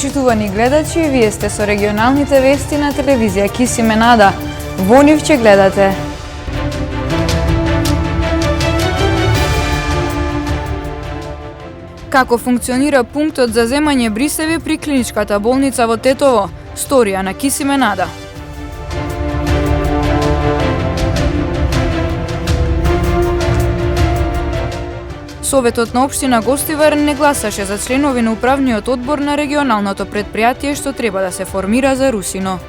Почитувани гледачи, вие сте со регионалните вести на телевизија Кисименада. Во нив ќе гледате: како функционира пунктот за земање брисеви при клиничката болница во Тетово? Сторија на Кисименада. Советот на општина Гостивар не гласаше за членови на управниот одбор на регионалното претпријатие што треба да се формира за Русино.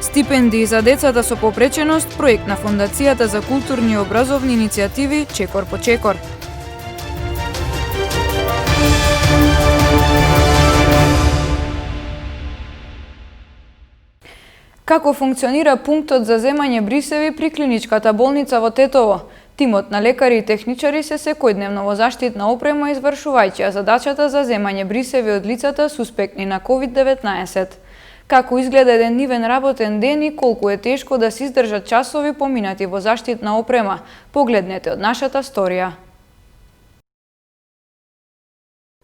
Стипендии за децата со попреченост, проект на Фондацијата за културни и образовни иницијативи Чекор по чекор. Како функционира пунктот за земање брисеви при клиничката болница во Тетово? Тимот на лекари и техничари се секојдневно во заштитна опрема извршувајќи задачата за земање брисеви од лицата суспектни на COVID-19. Како изгледа еден нивен работен ден и колку е тешко да се издржат часови поминати во заштитна опрема? Погледнете од нашата сторија.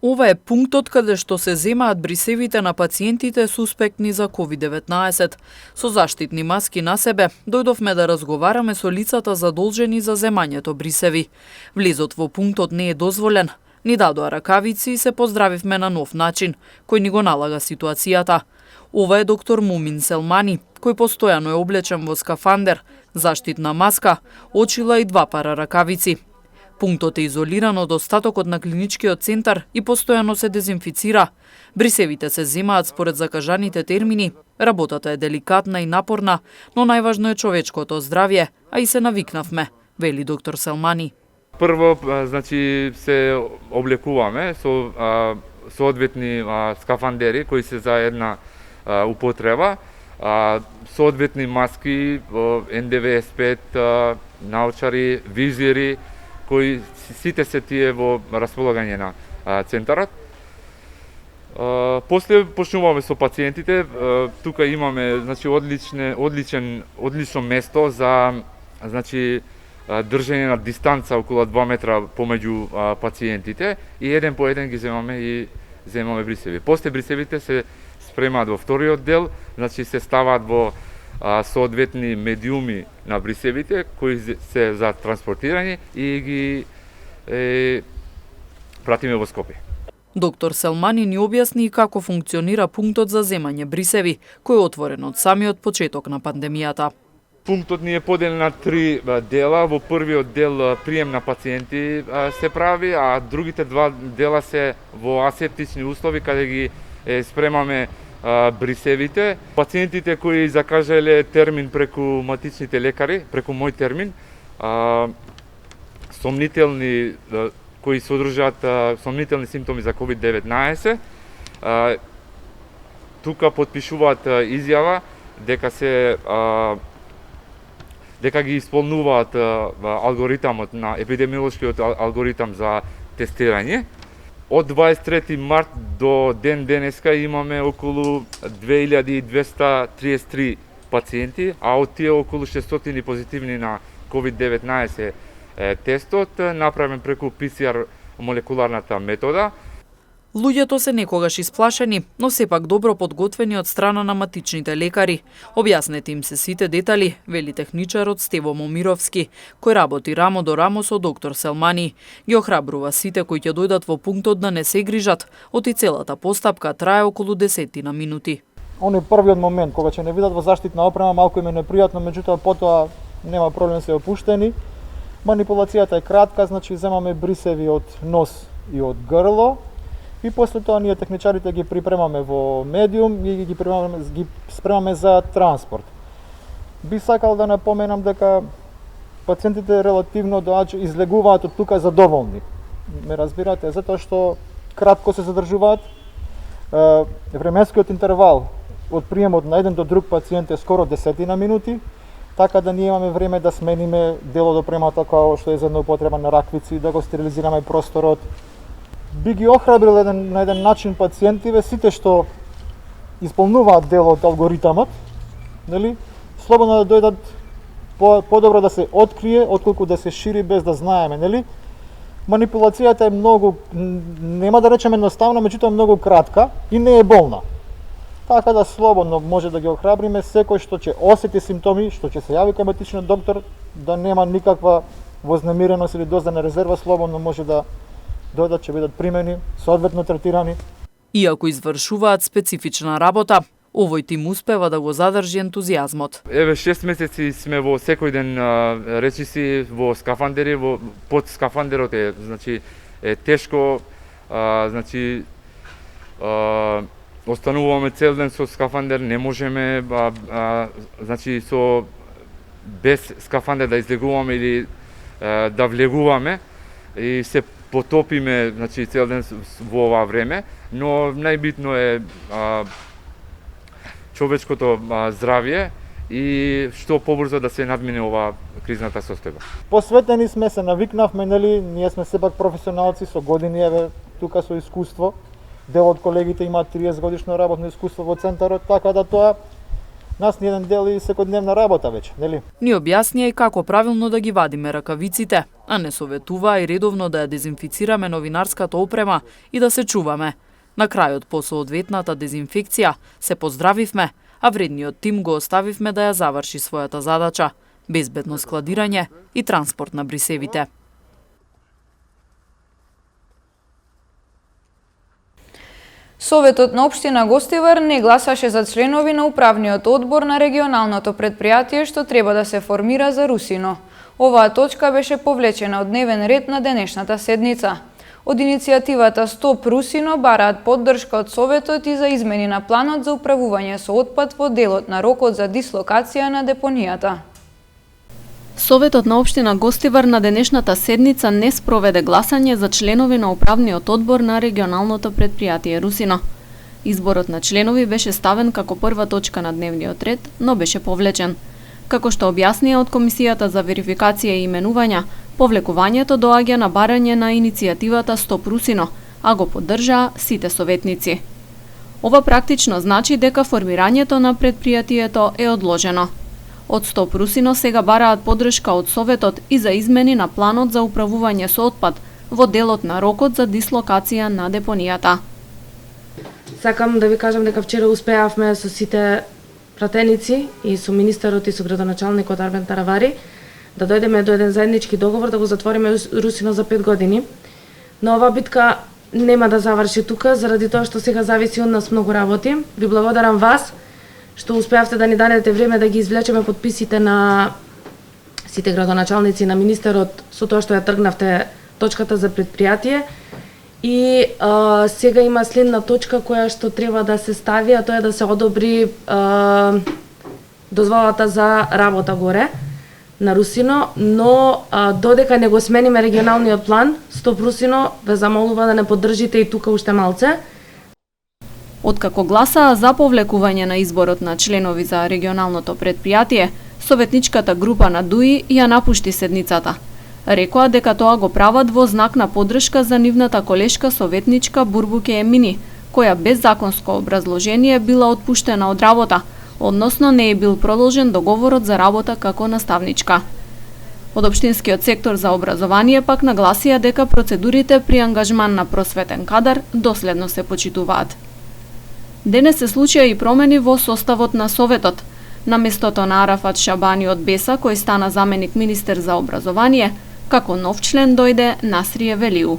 Ова е пунктот каде што се земаат брисевите на пациентите суспектни за COVID-19. Со заштитни маски на себе, дојдовме да разговараме со лицата задолжени за земањето брисеви. Влезот во пунктот не е дозволен. Ни дадоа ракавици и се поздравивме на нов начин, кој ни го налага ситуацијата. Ова е доктор Мумин Селмани, кој постојано е облечен во скафандер, заштитна маска, очила и 2 пара ракавици. Пунктот е изолиран од остатокот на клиничкиот центар и постојано се дезинфицира. Брисевите се земаат според закажаните термини. Работата е деликатна и напорна, но најважно е човечкото здравје, а и се навикнавме, вели доктор Селмани. Прво, значи, се облекуваме со соодветни скафандери кои се за една употреба, соодветни маски, N95, научари, визири, кои сите се тие во располагање на центарот. После почнуваме со пациентите. Тука имаме, значи, одлично место за, значи, држење на дистанца околу 2 метра помеѓу пациентите и еден по еден ги земаме брисеви. После брисевите се спремаат во вториот дел, значи се ставаат во соодветни медиуми на брисевите кои се за транспортирање и ги пратиме во Скопје. Доктор Селмани ни објасни и како функционира пунктот за земање брисеви, кој е отворен од самиот почеток на пандемијата. Пунктот ни е поделен на 3 дела. Во првиот дел прием на пациенти се прави, а другите 2 дела се во асептични услови каде ги спремаме брисевите. Пациентите кои закажале термин преку матичните лекари, преку мој термин, сомнителни кои содржат сомнителни симптоми за COVID-19, тука потпишуваат изјава дека ги исполнуваат алгоритамот на епидемиолошкиот алгоритам за тестирање. Од 23 март до денеска имаме околу 2233 пациенти, а од тие околу 600 позитивни на COVID-19 тестот направен преку PCR молекуларната метода. Луѓето се некогаш исплашени, но сепак добро подготвени од страна на матичните лекари. Објаснети им се сите детали, вели техничарот Стево Момировски, кој работи рамо до рамо со доктор Селмани. Ги охрабрува сите кои ќе дојдат во пунктот да не се грижат, оти целата постапка трае околу 10 минути. Оној првиот момент кога ќе не видат во заштитна опрема малку им е непријатно, меѓутоа потоа нема проблем, се опуштени. Манипулацијата е кратка, значи земаме брисеви од нос и од грло. И после тоа ние техничарите ги припремаме во медиум и ги спремаме за транспорт. Би сакал да напоменам дека пациентите релативно излегуваат од тука задоволни. Ме разбирате, затоа што кратко се задржуваат. Временскиот интервал од приемот на еден до друг пациент е скоро 10 минути, така да ние имаме време да смениме дел од опремата како што е за употреба на раквици, да го стерилизираме просторот. Би ги охрабрил на еден начин пациентиве, сите што исполнуваат дел од алгоритамот, нели, слободно да дојдат подобро да се открие отколку да се шири без да знаеме, нели? Манипулацијата е многу, нема да речеме едноставна, меѓутоа многу кратка и не е болна. Така да слободно може да ги охрабриме секој што ќе осети симптоми, што ќе се јави кај матичниот доктор, да нема никаква вознемиреност или доза на резерва, слободно може да дојдат, ќе бидат примени, соодветно третирани. Иако извршуваат специфична работа, овој тим успева да го задржи ентузијазмот. Еве 6 месеци сме во секој ден речиси во скафандери, под скафандерот е, значи е тешко, значи остануваме цел ден со скафандер, не можеме значи со без скафандер да излегуваме или да влегуваме и се потопиме, значи цел ден во ова време, но најбитно е човечкото здравје и што побрзо да се надмине ова кризната состојба. Посветени сме, се навикнавме, нели, ние сме сепак професионалци со години, еве тука со искуство. Дел од колегите имаат 30 годишно работно искуство во центарот, така да тоа нас ни еден дел и секојдневна работа веќе, нели? Ни објаснија и како правилно да ги вадиме ракавиците, а не советува и редовно да ја дезинфицираме новинарската опрема и да се чуваме. На крајот по соодветната дезинфекција се поздравивме, а вредниот тим го оставивме да ја заврши својата задача – безбедно складирање и транспорт на брисевите. Советот на општина Гостивар не гласаше за членови на управниот одбор на регионалното предпријатие што треба да се формира за Русино. Оваа точка беше повлечена од дневен ред на денешната седница. Од иницијативата Стоп Русино бараат поддршка од Советот и за измени на планот за управување со отпад во делот на рокот за дислокација на депонијата. Советот на општина Гостивар на денешната седница не спроведе гласање за членови на управниот одбор на регионалното предпријатие Русино. Изборот на членови беше ставен како прва точка на дневниот ред, но беше повлечен. Како што објаснија од Комисијата за верификација и именувања, повлекувањето доаѓа на барање на иницијативата Стоп Русино, а го поддржаа сите советници. Ова практично значи дека формирањето на предпријатието е одложено. Од Стоп Русино сега бараат поддршка од Советот и за измени на планот за управување со отпад во делот на рокот за дислокација на депонијата. Сакам да ви кажам дека вчера успеавме со сите пратеници и со министерот и со градоначалникот Арбен Таравари да дојдеме до еден заеднички договор да го затвориме Русино за 5 години. Но оваа битка нема да заврши тука, заради тоа што сега зависи од нас многу работи. Ви благодарам вас што успеавте да ни дадете време да ги извлечеме подписите на сите градоначалници на министерот со тоа што ја тргнавте точката за предпријатие. И сега има следна точка која што треба да се стави, а тоа е да се одобри дозволата за работа горе на Русино, но додека не го смениме регионалниот план, Стоп Русино ве замолува да не поддржите и тука уште малце. Откако гласаа за повлекување на изборот на членови за регионалното предпријатие, советничката група на ДУИ ја напушти седницата. Рекоа дека тоа го прават во знак на поддршка за нивната колешка советничка Бурбуке Емини, која без законско образложение била отпуштена од работа, односно не е бил продолжен договорот за работа како наставничка. Од општинскиот сектор за образование пак нагласија дека процедурите при ангажман на просветен кадар доследно се почитуваат. Денес се случија и промени во составот на Советот. На местото на Арафат Шабани од Беса, кој стана заменик министер за образование, како нов член дојде Насрие Велиу.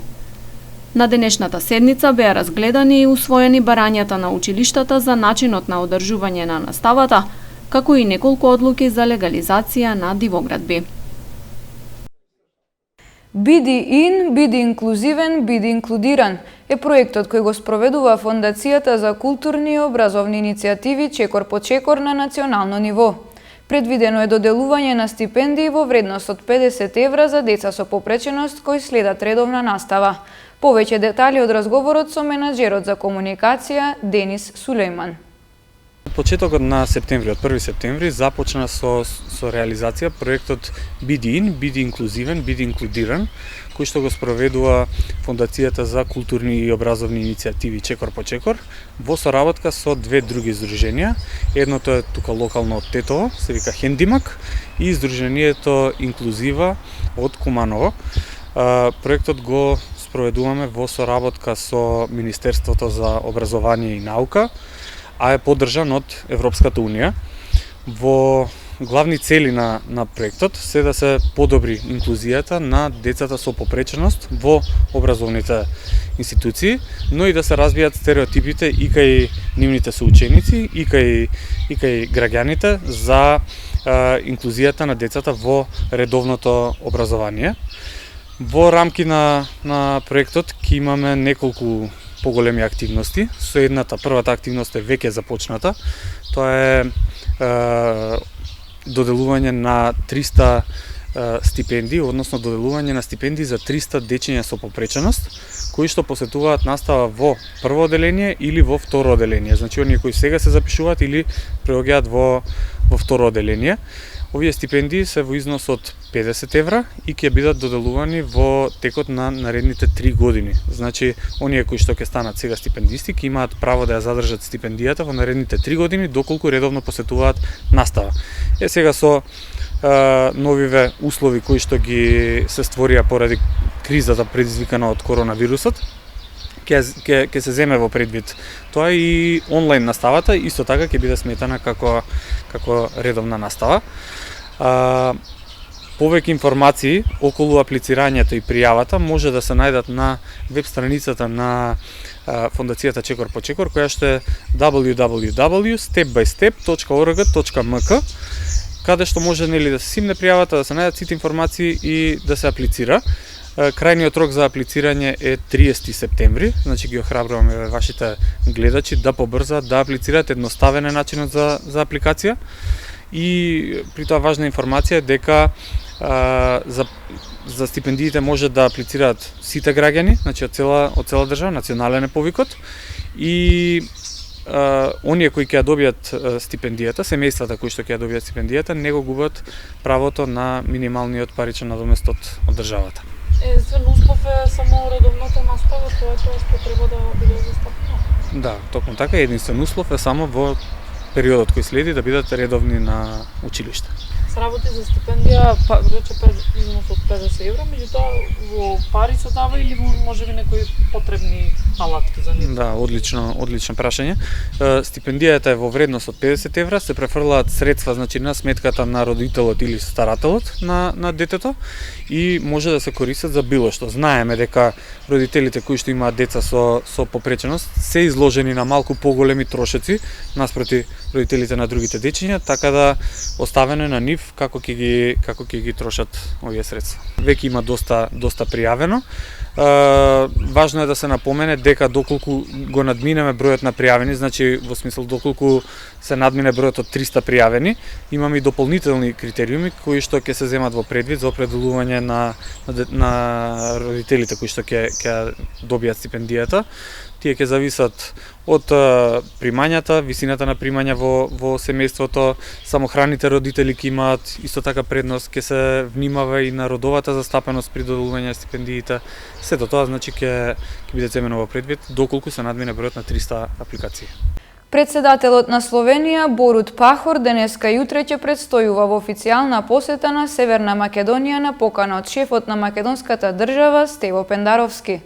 На денешната седница беа разгледани и усвоени барањата на училиштата за начинот на одржување на наставата, како и неколку одлуки за легализација на дивоградби. Биди ин, биди инклузивен, биди инклудиран е проектот кој го спроведува Фондацијата за културни и образовни иницијативи чекор по чекор на национално ниво. Предвидено е доделување на стипендии во вредност од 50 евра за деца со попреченост кои следат редовна настава. Повеќе детали од разговорот со менаџерот за комуникација Денис Сулејман. почетокот на септември, од 1 септември, започна со реализација проектот Биди Ин, Биди Инклузивен, Биди Инклудиран, кој што го спроведува Фондацијата за културни и образовни иницијативи Чекор по Чекор, во соработка со две други здруженија. Едното е тука локално од Тетово, се вика Хендимак, и здруженијето Инклузива од Куманово. Проектот го спроведуваме во соработка со Министерството за образование и наука, а е поддржан од Европската унија. Во главни цели на проектот се да се подобри инклузијата на децата со попреченост во образовните институции, но и да се развијат стереотипите и кај нивните соученици, и кај граѓаните за инклузијата на децата во редовното образование. Во рамки на проектот ќе имаме неколку поголеми активности. Со првата активност е веќе започната. Тоа е доделување на 300 стипендии, односно доделување на стипендии за 300 дечиња со попреченост, кои што посетуваат настава во прво оделение или во второ оделение. Значи, оние кои сега се запишуваат или преоѓаат во второ оделение. Овие стипендии се во износ од 50 евра и ќе бидат доделувани во текот на наредните 3 години. Значи, оние кои што ќе станат сега стипендисти ќе имаат право да ја задржат стипендијата во наредните 3 години доколку редовно посетуваат настава. Сега со новиве услови кои што ги се створија поради кризата предизвикана од коронавирусот, ќе се земе во предвид тоа и онлайн наставата исто така ќе биде сметана како редовна настава. Повеќе информации околу аплицирањето и пријавата може да се најдат на веб страницата на Фондацијата Чекор по Чекор, која што е www.stepbystep.org.mk, каде што може да се симне пријавата, да се најдат сите информации и да се аплицира. Крајниот рок за аплицирање е 30 септември, значи ги охрабруваме вашите гледачи да побрзаат, да аплицираат, едноставен е начинот за апликација. И при тоа важна информација е дека за стипендиите може да аплицираат сите граѓани, значи од цела држава, национален е повикот, и оние кои ќе ја добијат стипендијата, семејствата кои што ќе ја добијат стипендијата, не го губат правото на минималниот паричен надомест од државата. Единствен услов е само редовната настава, тоа што треба да биде застапено. Да, токму така, единствен услов е само во периодот кој следи да бидат редовни на училиште. Се работи за стипендија, рече износ од 50 евра, меѓутоа во пари се дава или можеби некои потребни алатки за нив? Да, одлично прашање. Стипендијата е во вредност од 50 евра, се префрлаат средства, значи на сметката на родителот или старателот на детето и може да се користат за било што. Знаеме дека родителите кои што имаат деца со попреченост се изложени на малку поголеми трошоци наспроти родителите на другите дечиња, така да оставено е на нив како ќе ги трошат овие средства. Веќе има доста пријавено. Важно е да се напомене дека доколку го надминеме бројот на пријавени, значи во смисол доколку се надмине бројот од 300 пријавени, имаме и дополнителни критериуми кои што ќе се земат во предвид за определување на родителите кои што ќе добијат стипендијата. Тие ќе зависат од примањата, висината на примања во семејството, самохраните родители ќе имаат исто така предност, ќе се внимава и на родовата застапеност при доделување на стипендиите. Сето тоа значи ќе биде земено во предвид доколку се надмине бројот на 300 апликации. Председателот на Словенија Борут Пахор денеска и утре ќе предстојува во официјална посета на Северна Македонија на покана од шефот на македонската држава Стево Пендаровски.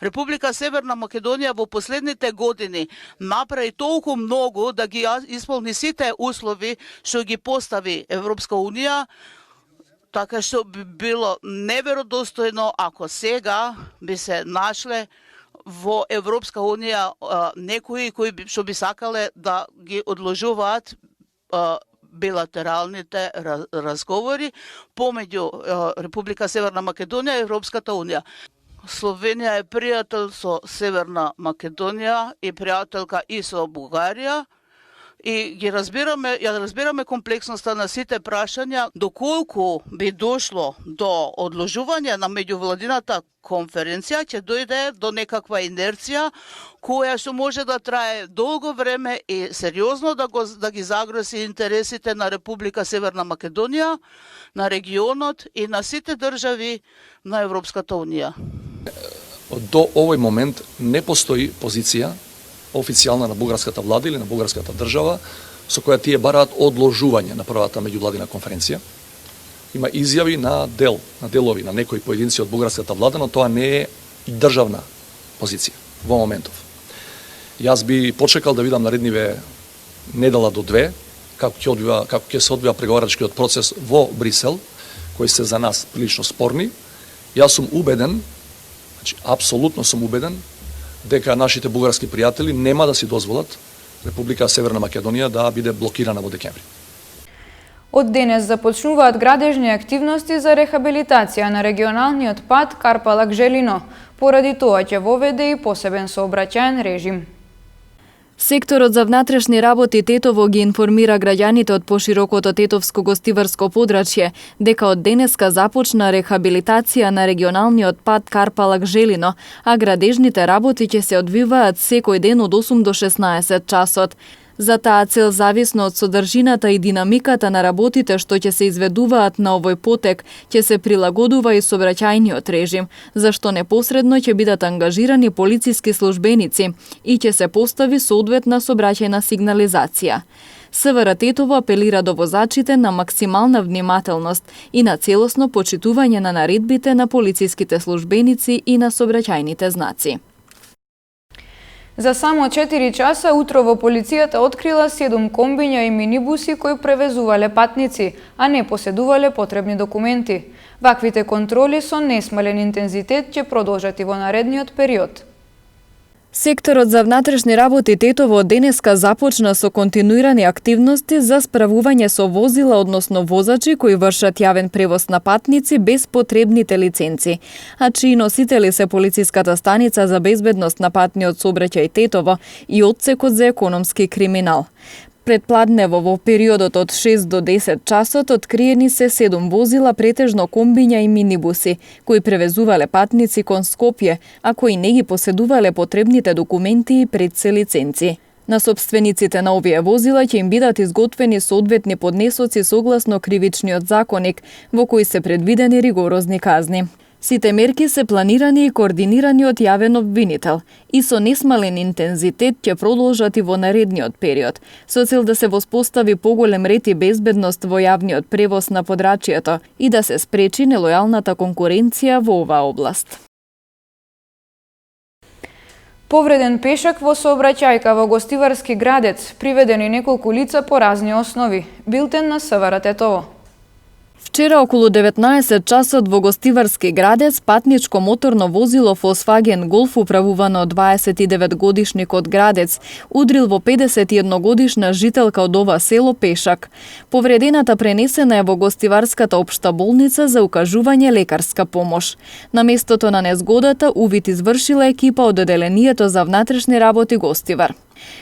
Република Северна Македонија во последните години направи толку многу да ги исполни сите услови што ги постави Европска Унија, така што би било неверодостојно ако сега би се нашле во Европска Унија некои кои што би сакале да ги одложуваат билатералните разговори помеѓу Република Северна Македонија и Европската Унија. Словенија е пријател со Северна Македонија и пријателка и со Бугарија и ја разбираме комплексноста на сите прашања, доколку би дошло до одложување на меѓувладината конференција ќе дојде до некаква инерција која што може да трае долго време и сериозно да ги загрози интересите на Република Северна Македонија, на регионот и на сите држави на Европската Унија. До овој момент не постои позиција официјална на бугарската влада или на бугарската држава со која тие бараат одложување на првата меѓувладина конференција. Има изјави на делови, на некои поединци од бугарската влада, но тоа не е државна позиција во моментов. Јас би почекал да видам наредниве недела до две како ќе се одвива преговарачкиот процес во Брисел, кои се за нас прилично спорни. Јас сум убеден, апсолутно сум убеден дека нашите бугарски пријатели нема да си дозволат Република Северна Македонија да биде блокирана во декември. Од денес започнуваат градежни активности за рехабилитација на регионалниот пат Карпалак-Желино. Поради тоа ќе воведе и посебен сообраќаен режим. Секторот за внатрешни работи Тетово ги информира граѓаните од поширокото тетовско гостиварско подрачје дека од денеска започна рехабилитација на регионалниот пат Карпалак-Желино, а градежните работи ќе се одвиваат секој ден од 8 до 16 часот. За таа цел, зависно од содржината и динамиката на работите што ќе се изведуваат на овој потек, ќе се прилагодува и сообраќајниот режим, зашто непосредно ќе бидат ангажирани полициски службеници и ќе се постави соодветна сообраќајна сигнализација. СВР Тетово апелира до возачите на максимална внимателност и на целосно почитување на наредбите на полициските службеници и на сообраќајните знаци. За само 4 часа утрово полицијата открила 7 комбиња и минибуси кои превезувале патници, а не поседувале потребни документи. Ваквите контроли со несмален интензитет ќе продолжат и во наредниот период. Секторот за внатрешни работи Тетово од денеска започна со континуирани активности за справување со возила, односно возачи кои вршат јавен превоз на патници без потребните лиценци, а чии носители се полициската станица за безбедност на патниот сообраќај Тетово и одсекот за економски криминал. Предпладнево во периодот од 6 до 10 часот откриени се 7 возила, претежно комбиња и минибуси, кои превезувале патници кон Скопје, а кои не ги поседувале потребните документи и предсе лиценци. На собствениците на овие возила ќе им бидат изготвени соодветни поднесоци согласно кривичниот законник, во кои се предвидени ригорозни казни. Сите мерки се планирани и координирани од јавен обвинител и со несмален интензитет ќе продолжат и во наредниот период, со цел да се воспостави поголем ред и безбедност во јавниот превоз на подрачјето и да се спречи нелојалната конкуренција во оваа област. Повреден пешак во сообраќајка во Гостиварски Градец, приведени неколку лица по разни основи. Билтен на СВР Тетово. Вчера околу 19 часот во Гостиварски Градец патничко моторно возило Volkswagen Golf управувано од 29 годишник од Градец удрил во 51 годишна жителка од ова село пешак. Повредената пренесена е во Гостиварската општа болница за укажување лекарска помош. На местото на незгодата увид извршила екипа од одделението за внатрешни работи Гостивар.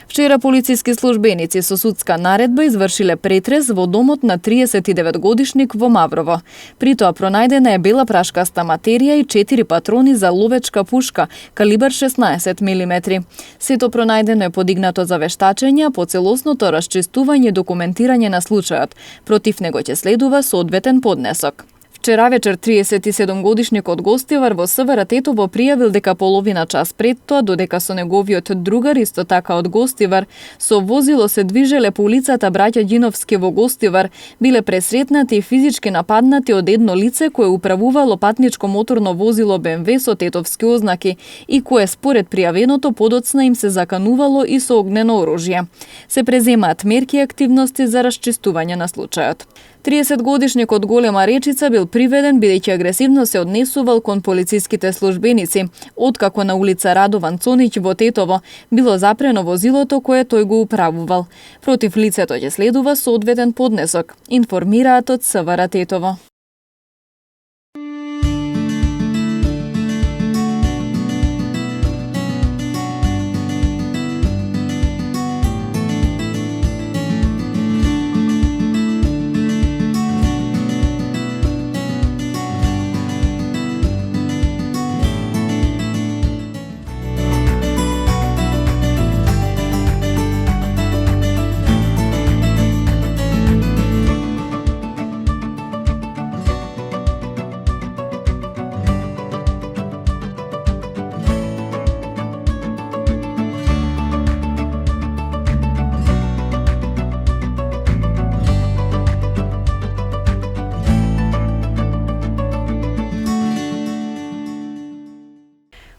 Вчера полициски службеници со судска наредба извршиле претрес во домот на 39 годишник во Маврово. При тоа пронајдена е бела прашкаста материја и 4 патрони за ловечка пушка калибар 16 мм. Сето пронајдено е подигнато за вештачење, по целосното расчистување и документирање на случајот. Против него ќе следува соодветен поднесок. Вчера вечер 37 годишник од Гостивар во СВР Тетово пријавил дека половина час пред тоа, додека со неговиот другар исто така од Гостивар со возило се движеле по улицата Браќа Ѓиновски во Гостивар, биле пресретнати и физички нападнати од едно лице кое управувало патничко моторно возило БМВ со тетовски ознаки и кое според пријавеното подоцна им се заканувало и со огнено оружје. Се преземаат мерки и активности за расчистување на случајот. 30 годишник од Голема Речица бил приведен бидејќи агресивно се однесувал кон полициските службеници, откако на улица Радован Цонич во Тетово било запрено возилото кое тој го управувал. Против лицето ќе следува соодветен поднесок, информираат од СВР Тетово.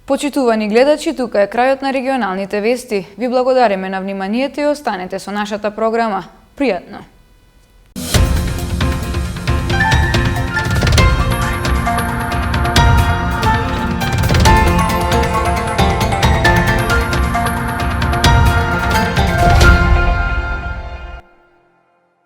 Почитувани гледачи, тука е крајот на регионалните вести. Ви благодариме на вниманието и останете со нашата програма. Пријатно!